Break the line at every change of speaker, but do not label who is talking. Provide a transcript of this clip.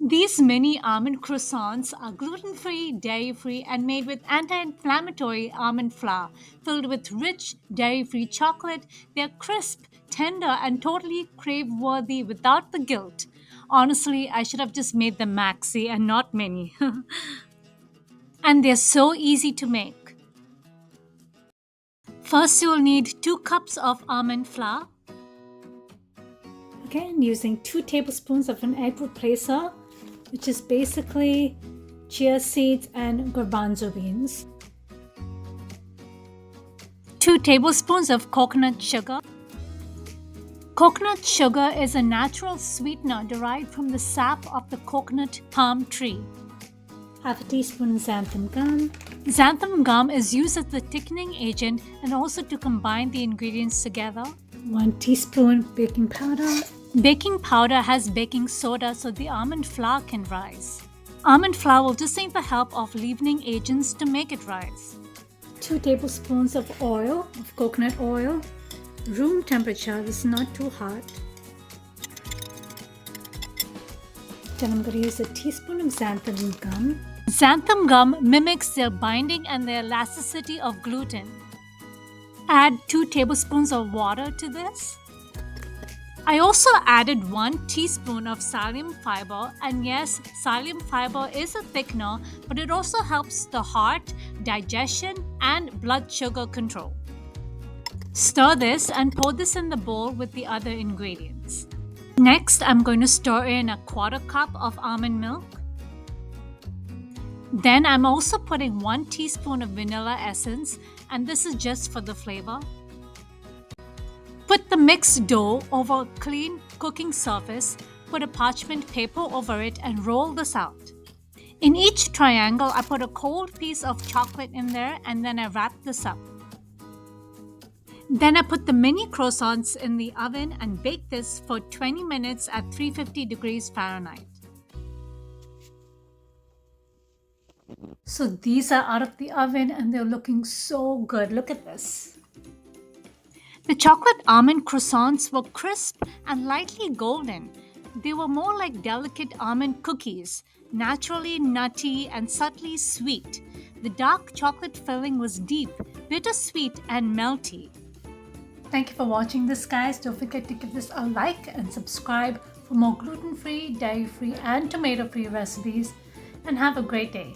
These mini almond croissants are gluten-free, dairy-free, and made with anti-inflammatory almond flour, filled with rich, dairy-free chocolate. They're crisp, tender, and totally crave-worthy without the guilt. Honestly, I should have just made them maxi and not mini. And they're so easy to make. First, you'll need 2 cups of almond flour. Again, using 2 tablespoons of an egg replacer, which is basically chia seeds and garbanzo beans. 2 tablespoons of coconut sugar. Coconut sugar is a natural sweetener derived from the sap of the coconut palm tree. Half a teaspoon xanthan gum. Xanthan gum is used as the thickening agent and also to combine the ingredients together. 1 teaspoon baking powder. Baking powder has baking soda so the almond flour can rise. Almond flour will just need the help of leavening agents to make it rise. 2 tablespoons of oil, of coconut oil. Room temperature, this is not too hot. Then I'm going to use a teaspoon of xanthan gum. Xanthan gum mimics the binding and the elasticity of gluten. Add 2 tablespoons of water to this. I also added 1 teaspoon of psyllium fiber, and yes, psyllium fiber is a thickener, but it also helps the heart, digestion, and blood sugar control. Stir this and pour this in the bowl with the other ingredients. Next, I'm going to stir in a 1/4 cup of almond milk. Then I'm also putting 1 teaspoon of vanilla essence, and this is just for the flavor. Put the mixed dough over a clean cooking surface, put a parchment paper over it, and roll this out. In each triangle, I put a cold piece of chocolate in there, and then I wrap this up. Then I put the mini croissants in the oven and bake this for 20 minutes at 350 degrees Fahrenheit. So these are out of the oven and they're looking so good. Look at this. The chocolate almond croissants were crisp and lightly golden. They were more like delicate almond cookies, naturally nutty and subtly sweet. The dark chocolate filling was deep, bittersweet, and melty. Thank you for watching this, guys. Don't forget to give this a like and subscribe for more gluten-free, dairy-free, and tomato-free recipes. And have a great day.